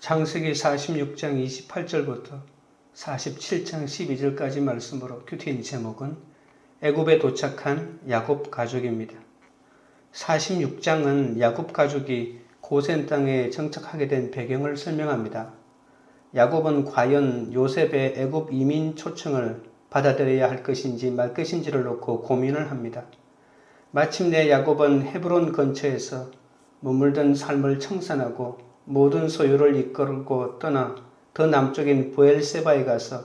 창세기 46장 28절부터 47장 12절까지 말씀으로 큐티인 제목은 애굽에 도착한 야곱 가족입니다. 46장은 야곱 가족이 고센 땅에 정착하게 된 배경을 설명합니다. 야곱은 과연 요셉의 애굽 이민 초청을 받아들여야 할 것인지 말 것인지를 놓고 고민을 합니다. 마침내 야곱은 헤브론 근처에서 머물던 삶을 청산하고 모든 소유를 이끌고 떠나 더 남쪽인 브엘세바에 가서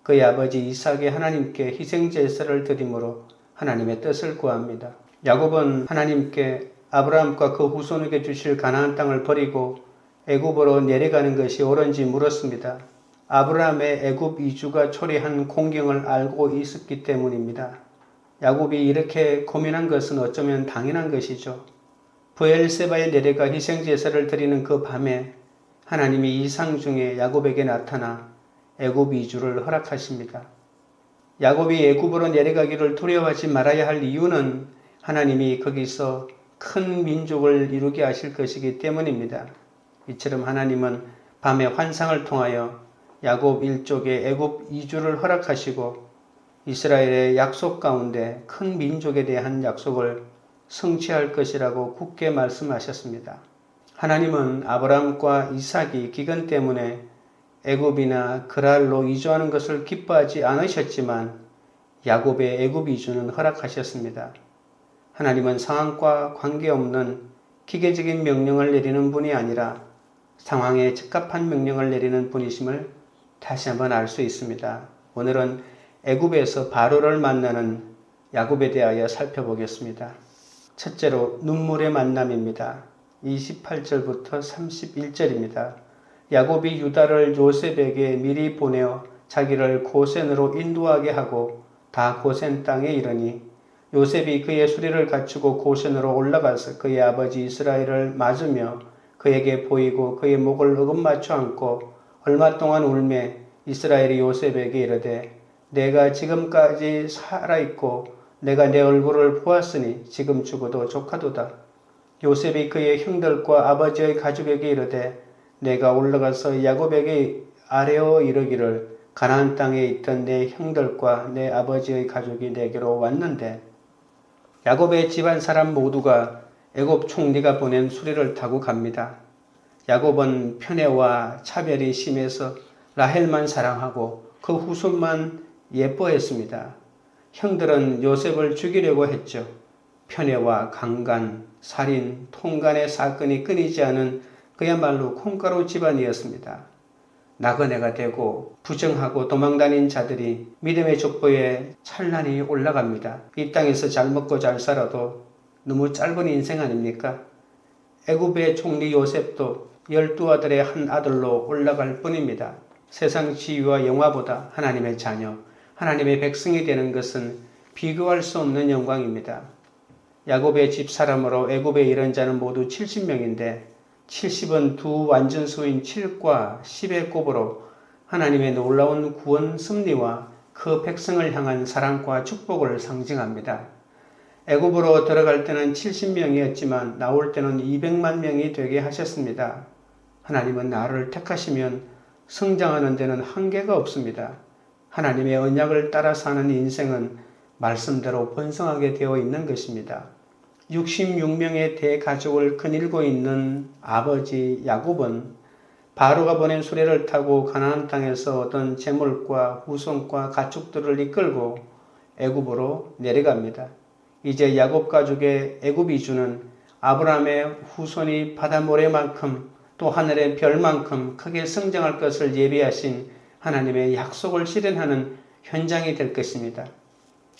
그의 아버지 이삭의 하나님께 희생제사를 드림으로 하나님의 뜻을 구합니다. 야곱은 하나님께 아브라함과 그 후손에게 주실 가나안 땅을 버리고 애굽으로 내려가는 것이 옳은지 물었습니다. 아브라함의 애굽 이주가 초래한 공경을 알고 있었기 때문입니다. 야곱이 이렇게 고민한 것은 어쩌면 당연한 것이죠. 브엘세바에 내려가 희생제사를 드리는 그 밤에 하나님이 이상 중에 야곱에게 나타나 애굽 이주를 허락하십니다. 야곱이 애굽으로 내려가기를 두려워하지 말아야 할 이유는 하나님이 거기서 큰 민족을 이루게 하실 것이기 때문입니다. 이처럼 하나님은 밤에 환상을 통하여 야곱 일족의 애굽 이주를 허락하시고 이스라엘의 약속 가운데 큰 민족에 대한 약속을 성취할 것이라고 굳게 말씀하셨습니다. 하나님은 아브라함과 이삭이 기근 때문에 애굽이나 그랄로 이주하는 것을 기뻐하지 않으셨지만 야곱의 애굽 이주는 허락하셨습니다. 하나님은 상황과 관계없는 기계적인 명령을 내리는 분이 아니라 상황에 적합한 명령을 내리는 분이심을 다시 한번 알 수 있습니다. 오늘은 애굽에서 바로를 만나는 야곱에 대하여 살펴보겠습니다. 첫째로 눈물의 만남입니다. 28절부터 31절입니다. 야곱이 유다를 요셉에게 미리 보내어 자기를 고센으로 인도하게 하고 다 고센 땅에 이르니 요셉이 그의 수레를 갖추고 고센으로 올라가서 그의 아버지 이스라엘을 맞으며 그에게 보이고 그의 목을 어긋맞춰 안고 얼마 동안 울매 이스라엘이 요셉에게 이르되 내가 지금까지 살아있고 내가 내 얼굴을 보았으니 지금 죽어도 조카도다. 요셉이 그의 형들과 아버지의 가족에게 이르되 내가 올라가서 야곱에게 아뢰어 이르기를 가나안 땅에 있던 내 형들과 내 아버지의 가족이 내게로 왔는데 야곱의 집안 사람 모두가 애굽 총리가 보낸 수레를 타고 갑니다. 야곱은 편애와 차별이 심해서 라헬만 사랑하고 그 후손만 예뻐했습니다. 형들은 요셉을 죽이려고 했죠. 편애와 강간, 살인, 통간의 사건이 끊이지 않은 그야말로 콩가루 집안이었습니다. 나그네가 되고 부정하고 도망다닌 자들이 믿음의 족보에 찬란히 올라갑니다. 이 땅에서 잘 먹고 잘 살아도 너무 짧은 인생 아닙니까? 애굽의 총리 요셉도 12아들의 한 아들로 올라갈 뿐입니다. 세상 지위와 영화보다 하나님의 자녀, 하나님의 백성이 되는 것은 비교할 수 없는 영광입니다. 야곱의 집 사람으로 애굽에 이른 자는 모두 70명인데 70은 두 완전수인 7과 10의 곱으로 하나님의 놀라운 구원 섭리와 그 백성을 향한 사랑과 축복을 상징합니다. 애굽으로 들어갈 때는 70명이었지만 나올 때는 200만 명이 되게 하셨습니다. 하나님은 나를 택하시면 성장하는 데는 한계가 없습니다. 하나님의 언약을 따라 사는 인생은 말씀대로 번성하게 되어 있는 것입니다. 66명의 대가족을 거닐고 있는 아버지 야곱은 바로가 보낸 수레를 타고 가나안 땅에서 얻은 재물과 후손과 가축들을 이끌고 애굽으로 내려갑니다. 이제 야곱 가족의 애굽 이주는 아브라함의 후손이 바다 모래만큼 또 하늘의 별만큼 크게 성장할 것을 예비하신 하나님의 약속을 실현하는 현장이 될 것입니다.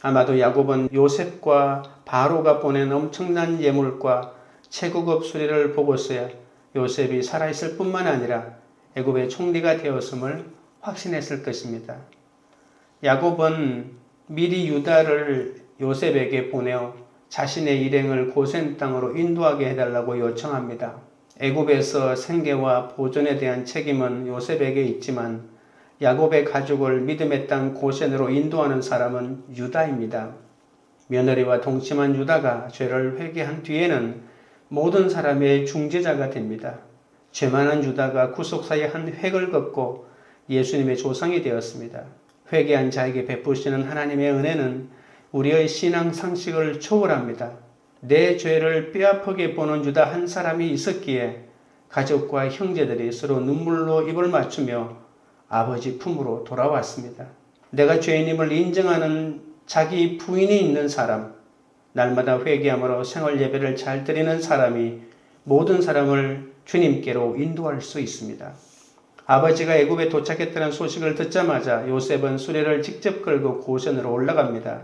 아마도 야곱은 요셉과 바로가 보낸 엄청난 예물과 최고급 수레를 보고서야 요셉이 살아있을 뿐만 아니라 애굽의 총리가 되었음을 확신했을 것입니다. 야곱은 미리 유다를 요셉에게 보내어 자신의 일행을 고센 땅으로 인도하게 해달라고 요청합니다. 애굽에서 생계와 보존에 대한 책임은 요셉에게 있지만 야곱의 가족을 믿음의 땅 고센으로 인도하는 사람은 유다입니다. 며느리와 동침한 유다가 죄를 회개한 뒤에는 모든 사람의 중재자가 됩니다. 죄 많은 유다가 구속사의 한 획을 긋고 예수님의 조상이 되었습니다. 회개한 자에게 베푸시는 하나님의 은혜는 우리의 신앙 상식을 초월합니다. 내 죄를 뼈아프게 보는 유다 한 사람이 있었기에 가족과 형제들이 서로 눈물로 입을 맞추며 아버지 품으로 돌아왔습니다. 내가 죄인임을 인정하는 자기 부인이 있는 사람, 날마다 회개함으로 생활 예배를 잘 드리는 사람이 모든 사람을 주님께로 인도할 수 있습니다. 아버지가 애굽에 도착했다는 소식을 듣자마자 요셉은 수레를 직접 끌고 고센으로 올라갑니다.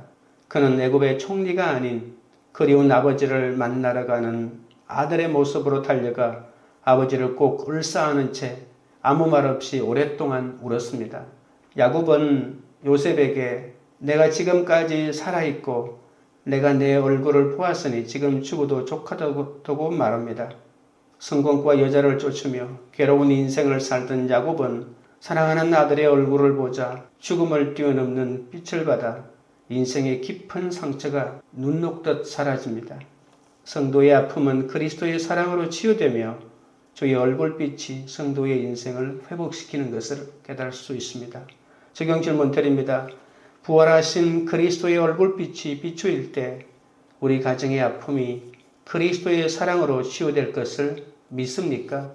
그는 애굽의 총리가 아닌 그리운 아버지를 만나러 가는 아들의 모습으로 달려가 아버지를 꼭 을사하는 채 아무 말 없이 오랫동안 울었습니다. 야곱은 요셉에게 내가 지금까지 살아있고 내가 내 얼굴을 보았으니 지금 죽어도 족하다고 말합니다. 성공과 여자를 쫓으며 괴로운 인생을 살던 야곱은 사랑하는 아들의 얼굴을 보자 죽음을 뛰어넘는 빛을 받아 인생의 깊은 상처가 눈 녹듯 사라집니다. 성도의 아픔은 그리스도의 사랑으로 치유되며 주의 얼굴빛이 성도의 인생을 회복시키는 것을 깨달을 수 있습니다. 적용 질문 드립니다. 부활하신 그리스도의 얼굴빛이 비추일 때 우리 가정의 아픔이 그리스도의 사랑으로 치유될 것을 믿습니까?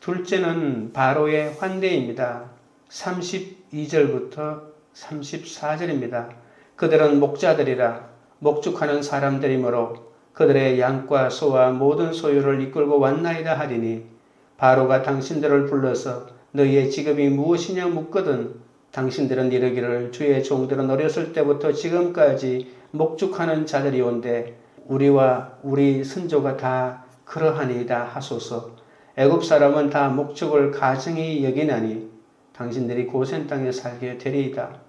둘째는 바로의 환대입니다. 32절부터 34절입니다. 그들은 목자들이라 목축하는 사람들이므로 그들의 양과 소와 모든 소유를 이끌고 왔나이다 하리니 바로가 당신들을 불러서 너희의 직업이 무엇이냐 묻거든 당신들은 이르기를 주의 종들은 어렸을 때부터 지금까지 목축하는 자들이온데 우리와 우리 선조가 다 그러하니이다 하소서. 애굽 사람은 다 목축을 가증히 여기나니 당신들이 고센 땅에 살게 되리이다.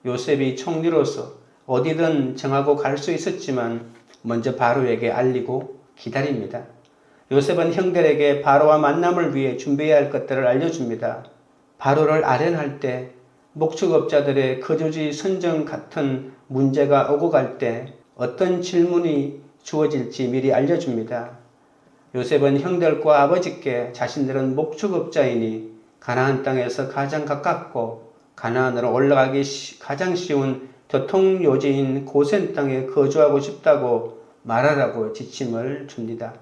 요셉이 총리로서 어디든 정하고 갈 수 있었지만 먼저 바로에게 알리고 기다립니다. 요셉은 형들에게 바로와 만남을 위해 준비해야 할 것들을 알려줍니다. 바로를 아련할 때 목축업자들의 거주지 선정 같은 문제가 오고 갈 때 어떤 질문이 주어질지 미리 알려줍니다. 요셉은 형들과 아버지께 자신들은 목축업자이니 가나안 땅에서 가장 가깝고 가나안으로 올라가기 가장 쉬운 교통요지인 고센 땅에 거주하고 싶다고 말하라고 지침을 줍니다.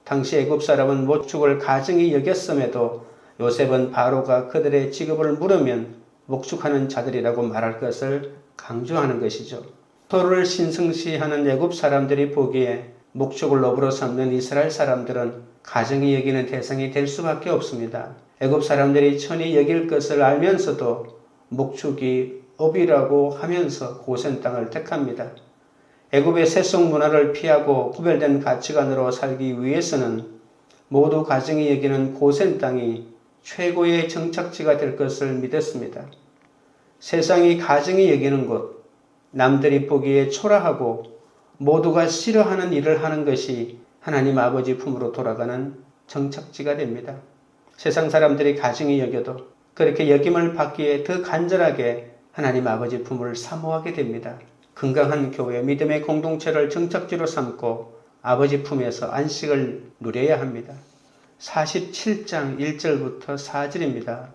당시 애굽 사람은 목축을 가증히 여겼음에도 요셉은 바로가 그들의 직업을 물으면 목축하는 자들이라고 말할 것을 강조하는 것이죠. 토를 신성시하는 애굽 사람들이 보기에 목축을 업으로 삼는 이스라엘 사람들은 가증히 여기는 대상이 될 수밖에 없습니다. 애굽 사람들이 천히 여길 것을 알면서도 목축이 업이라고 하면서 고센 땅을 택합니다. 애굽의 세속 문화를 피하고 구별된 가치관으로 살기 위해서는 모두 가증히 여기는 고센 땅이 최고의 정착지가 될 것을 믿었습니다. 세상이 가증히 여기는 곳, 남들이 보기에 초라하고 모두가 싫어하는 일을 하는 것이 하나님 아버지 품으로 돌아가는 정착지가 됩니다. 세상 사람들이 가증히 여겨도 그렇게 여김을 받기에 더 간절하게 하나님 아버지 품을 사모하게 됩니다. 건강한 교회, 믿음의 공동체를 정착지로 삼고 아버지 품에서 안식을 누려야 합니다. 47장 1절부터 4절입니다.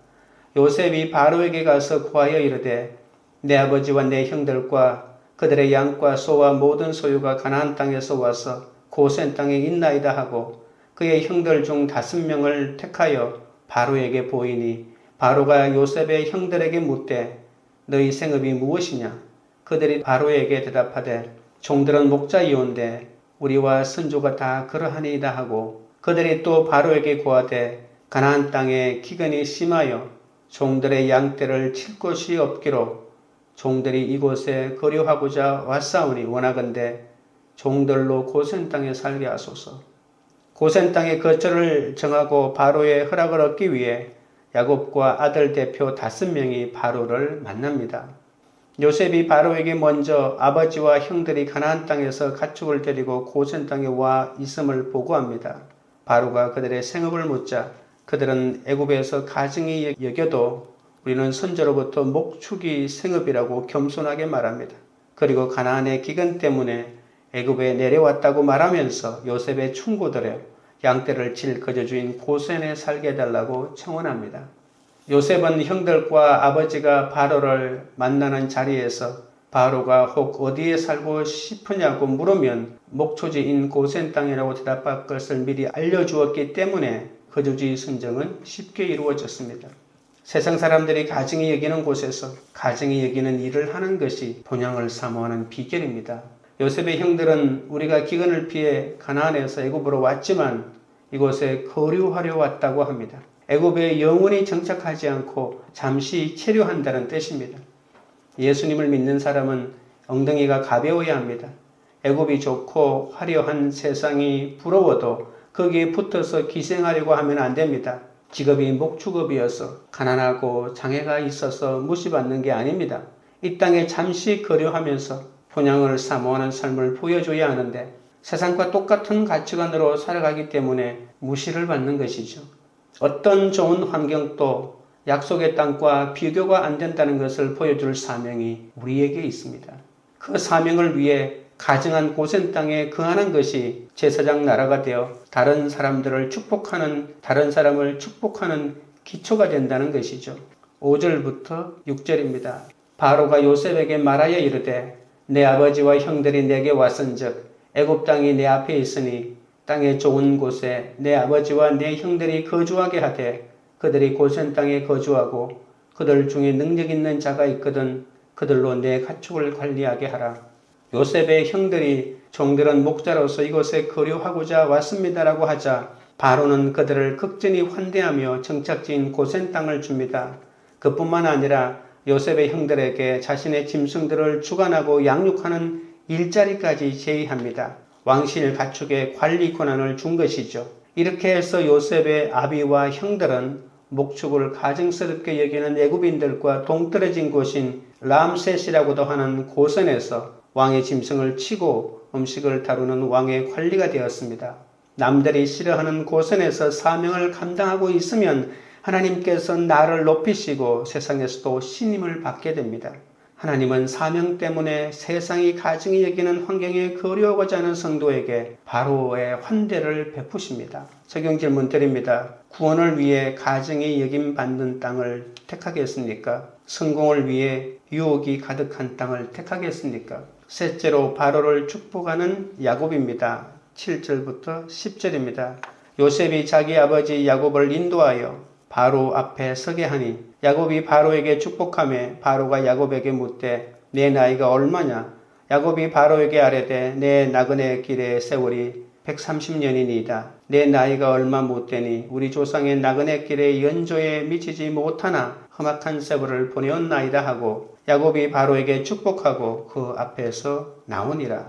요셉이 바로에게 가서 구하여 이르되 내 아버지와 내 형들과 그들의 양과 소와 모든 소유가 가나안 땅에서 와서 고센 땅에 있나이다 하고 그의 형들 중 5명을 택하여 바로에게 보이니 바로가 요셉의 형들에게 묻되 너희 생업이 무엇이냐? 그들이 바로에게 대답하되 종들은 목자이온데 우리와 선조가 다 그러하니이다 하고 그들이 또 바로에게 고하되 가나안 땅에 기근이 심하여 종들의 양떼를 칠 곳이 없기로 종들이 이곳에 거류하고자 왔사오니 원하건대 종들로 고센 땅에 살게 하소서. 고센 땅의 거처를 정하고 바로의 허락을 얻기 위해 야곱과 아들 대표 5명이 바로를 만납니다. 요셉이 바로에게 먼저 아버지와 형들이 가나안 땅에서 가축을 데리고 고센 땅에 와 있음을 보고합니다. 바로가 그들의 생업을 묻자 그들은 애굽에서 가증히 여겨도 우리는 선조로부터 목축이 생업이라고 겸손하게 말합니다. 그리고 가나안의 기근 때문에 애굽에 내려왔다고 말하면서 요셉의 충고들에 양떼를 칠 거저주인 고센에 살게 해달라고 청원합니다. 요셉은 형들과 아버지가 바로를 만나는 자리에서 바로가 혹 어디에 살고 싶으냐고 물으면 목초지인 고센 땅이라고 대답할 것을 미리 알려주었기 때문에 거저주의 선정은 쉽게 이루어졌습니다. 세상 사람들이 가증히 여기는 곳에서 가증히 여기는 일을 하는 것이 본향을 사모하는 비결입니다. 요셉의 형들은 우리가 기근을 피해 가나안에서 애굽으로 왔지만 이곳에 거류하려 왔다고 합니다. 애굽에 영원히 정착하지 않고 잠시 체류한다는 뜻입니다. 예수님을 믿는 사람은 엉덩이가 가벼워야 합니다. 애굽이 좋고 화려한 세상이 부러워도 거기에 붙어서 기생하려고 하면 안 됩니다. 직업이 목축업이어서 가난하고 장애가 있어서 무시받는 게 아닙니다. 이 땅에 잠시 거류하면서 본향을 사모하는 삶을 보여줘야 하는데 세상과 똑같은 가치관으로 살아가기 때문에 무시를 받는 것이죠. 어떤 좋은 환경도 약속의 땅과 비교가 안 된다는 것을 보여줄 사명이 우리에게 있습니다. 그 사명을 위해 가증한 고센 땅에 거하는 것이 제사장 나라가 되어 다른 사람을 축복하는 기초가 된다는 것이죠. 5절부터 6절입니다. 바로가 요셉에게 말하여 이르되 내 아버지와 형들이 내게 왔은즉 애굽 땅이 내 앞에 있으니 땅의 좋은 곳에 내 아버지와 내 형들이 거주하게 하되 그들이 고센 땅에 거주하고 그들 중에 능력 있는 자가 있거든 그들로 내 가축을 관리하게 하라. 요셉의 형들이 종들은 목자로서 이곳에 거류하고자 왔습니다라고 하자 바로는 그들을 극진히 환대하며 정착지인 고센 땅을 줍니다. 그뿐만 아니라 요셉의 형들에게 자신의 짐승들을 주관하고 양육하는 일자리까지 제의합니다. 왕실 가축의 관리 권한을 준 것이죠. 이렇게 해서 요셉의 아비와 형들은 목축을 가증스럽게 여기는 애굽인들과 동떨어진 곳인 람셋이라고도 하는 고센에서 왕의 짐승을 치고 음식을 다루는 왕의 관리가 되었습니다. 남들이 싫어하는 고센에서 사명을 감당하고 있으면 하나님께서 나를 높이시고 세상에서도 신임을 받게 됩니다. 하나님은 사명 때문에 세상이 가증히 여기는 환경에 거류하고자 하는 성도에게 바로의 환대를 베푸십니다. 적용 질문 드립니다. 구원을 위해 가증히 여김받는 땅을 택하겠습니까? 성공을 위해 유혹이 가득한 땅을 택하겠습니까? 셋째로 바로를 축복하는 야곱입니다. 7절부터 10절입니다. 요셉이 자기 아버지 야곱을 인도하여 바로 앞에 서게 하니 야곱이 바로에게 축복하며 바로가 야곱에게 묻되 내 나이가 얼마냐? 야곱이 바로에게 아뢰되 내 나그네 길의 세월이 130년이니이다. 내 나이가 얼마 못되니 우리 조상의 나그네 길의 연조에 미치지 못하나 험악한 세월을 보내었나이다 하고 야곱이 바로에게 축복하고 그 앞에서 나오니라.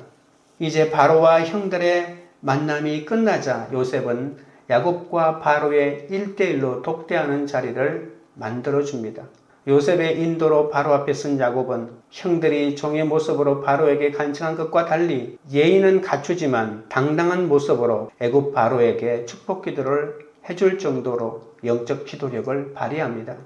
이제 바로와 형들의 만남이 끝나자 요셉은 야곱과 바로의 1대1로 독대하는 자리를 만들어줍니다. 요셉의 인도로 바로 앞에 선 야곱은 형들이 종의 모습으로 바로에게 간청한 것과 달리 예의는 갖추지만 당당한 모습으로 애굽 바로에게 축복 기도를 해줄 정도로 영적 기도력을 발휘합니다.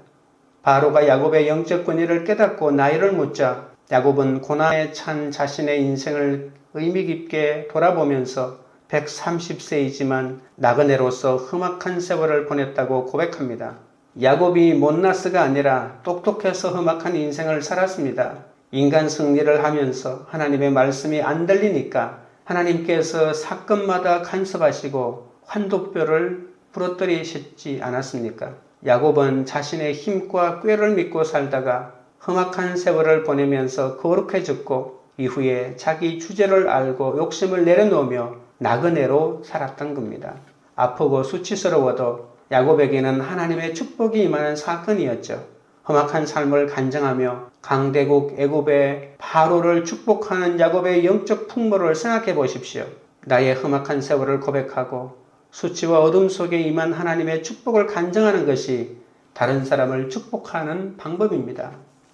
바로가 야곱의 영적 권위를 깨닫고 나이를 묻자 야곱은 고난에 찬 자신의 인생을 의미 깊게 돌아보면서 130세이지만 나그네로서 험악한 세월을 보냈다고 고백합니다. 야곱이 못나스가 아니라 똑똑해서 험악한 인생을 살았습니다. 인간 승리를 하면서 하나님의 말씀이 안 들리니까 하나님께서 사건마다 간섭하시고 환도뼈를 부러뜨리셨지 않았습니까? 야곱은 자신의 힘과 꾀를 믿고 살다가 험악한 세월을 보내면서 거룩해졌고 이후에 자기 주제를 알고 욕심을 내려놓으며 나그네로 살았던 겁니다. 아프고 수치스러워도 야곱에게는 하나님의 축복이 임하는 사건이었죠. 험악한 삶을 간증하며 강대국 애굽의 바로를 축복하는 야곱의 영적 풍모를 생각해 보십시오. 나의 험악한 세월을 고백하고 수치와 어둠 속에 임한 하나님의 축복을 간증하는 것이 다른 사람을 축복하는 방법입니다.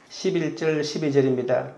11절 12절입니다.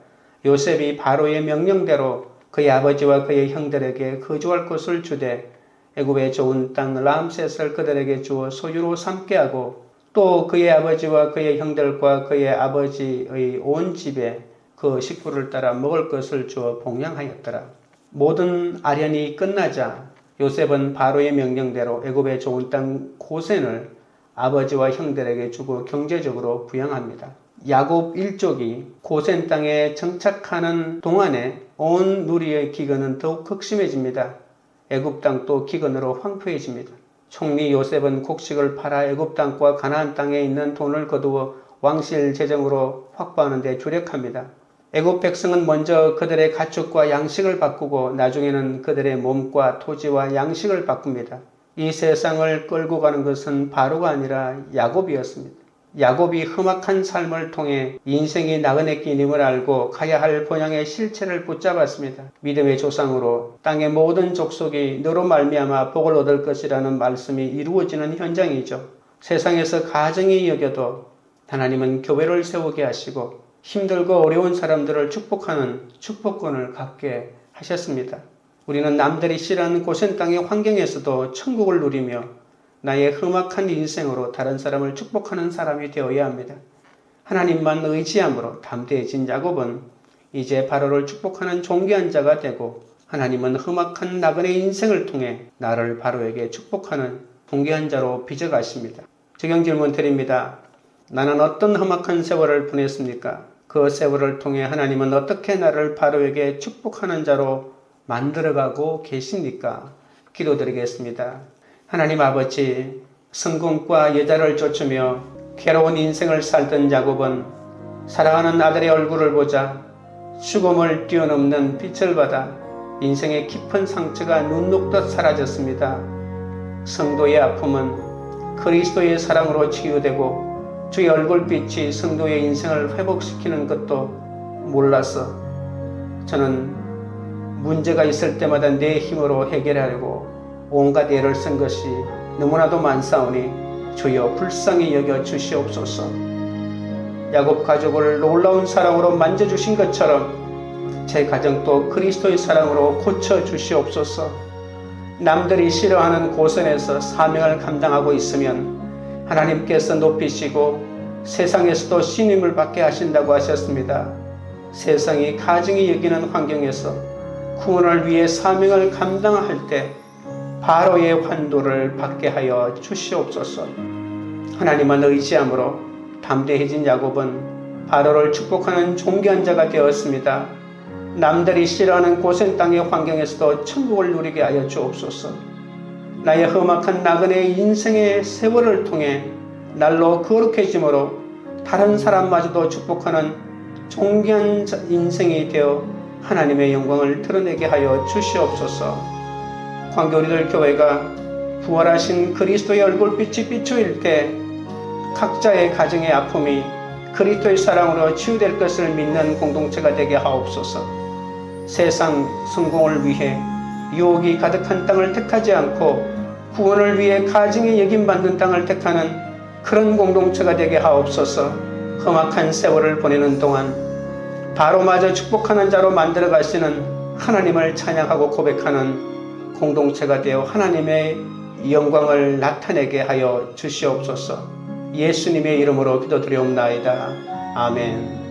요셉이 바로의 명령대로 그의 아버지와 그의 형들에게 거주할 곳을 주되 애굽의 좋은 땅 람셋을 그들에게 주어 소유로 삼게 하고 또 그의 아버지와 그의 형들과 그의 아버지의 온 집에 그 식구를 따라 먹을 것을 주어 봉양하였더라. 모든 아련이 끝나자 요셉은 바로의 명령대로 애굽의 좋은 땅 고센을 아버지와 형들에게 주고 경제적으로 부양합니다. 야곱 일족이 고센 땅에 정착하는 동안에 온 누리의 기근은 더욱 극심해집니다. 애굽 땅도 기근으로 황폐해집니다. 총리 요셉은 곡식을 팔아 애굽 땅과 가나안 땅에 있는 돈을 거두어 왕실 재정으로 확보하는 데 주력합니다. 애굽 백성은 먼저 그들의 가축과 양식을 바꾸고 나중에는 그들의 몸과 토지와 양식을 바꿉니다. 이 세상을 끌고 가는 것은 바로가 아니라 야곱이었습니다. 야곱이 험악한 삶을 통해 인생이 나그네 길임을 알고 가야 할 본향의 실체를 붙잡았습니다. 믿음의 조상으로 땅의 모든 족속이 너로 말미암아 복을 얻을 것이라는 말씀이 이루어지는 현장이죠. 세상에서 가정이 여겨도 하나님은 교회를 세우게 하시고 힘들고 어려운 사람들을 축복하는 축복권을 갖게 하셨습니다. 우리는 남들이 싫어하는 고센 땅의 환경에서도 천국을 누리며 나의 험악한 인생으로 다른 사람을 축복하는 사람이 되어야 합니다. 하나님만 의지함으로 담대해진 야곱은 이제 바로를 축복하는 존귀한 자가 되고 하나님은 험악한 나그네 인생을 통해 나를 바로에게 축복하는 존귀한 자로 빚어가십니다. 적용 질문 드립니다. 나는 어떤 험악한 세월을 보냈습니까? 그 세월을 통해 하나님은 어떻게 나를 바로에게 축복하는 자로 만들어가고 계십니까? 기도드리겠습니다. 하나님 아버지, 성공과 여자를 쫓으며 괴로운 인생을 살던 야곱은 사랑하는 아들의 얼굴을 보자 죽음을 뛰어넘는 빛을 받아 인생의 깊은 상처가 눈 녹듯 사라졌습니다. 성도의 아픔은 그리스도의 사랑으로 치유되고 주의 얼굴빛이 성도의 인생을 회복시키는 것도 몰라서 저는 문제가 있을 때마다 내 힘으로 해결하려고 온갖 애를 쓴 것이 너무나도 많사오니 주여 불쌍히 여겨 주시옵소서. 야곱 가족을 놀라운 사랑으로 만져주신 것처럼 제 가정도 그리스도의 사랑으로 고쳐주시옵소서. 남들이 싫어하는 고선에서 사명을 감당하고 있으면 하나님께서 높이시고 세상에서도 신임을 받게 하신다고 하셨습니다. 세상이 가증히 여기는 환경에서 구원을 위해 사명을 감당할 때 바로의 환도를 받게 하여 주시옵소서. 하나님만 의지함으로 담대해진 야곱은 바로를 축복하는 존귀한 자가 되었습니다. 남들이 싫어하는 고센 땅의 환경에서도 천국을 누리게 하여 주옵소서. 나의 험악한 나그네 인생의 세월을 통해 날로 거룩해짐으로 다른 사람마저도 축복하는 존귀한 인생이 되어 하나님의 영광을 드러내게 하여 주시옵소서. 광교리들 교회가 부활하신 그리스도의 얼굴빛이 비추일 때 각자의 가정의 아픔이 그리스도의 사랑으로 치유될 것을 믿는 공동체가 되게 하옵소서. 세상 성공을 위해 유혹이 가득한 땅을 택하지 않고 구원을 위해 가증히 여김받는 땅을 택하는 그런 공동체가 되게 하옵소서. 험악한 세월을 보내는 동안 바로마저 축복하는 자로 만들어 가시는 하나님을 찬양하고 고백하는 공동체가 되어 하나님의 영광을 나타내게 하여 주시옵소서. 예수님의 이름으로 기도드리옵나이다. 아멘.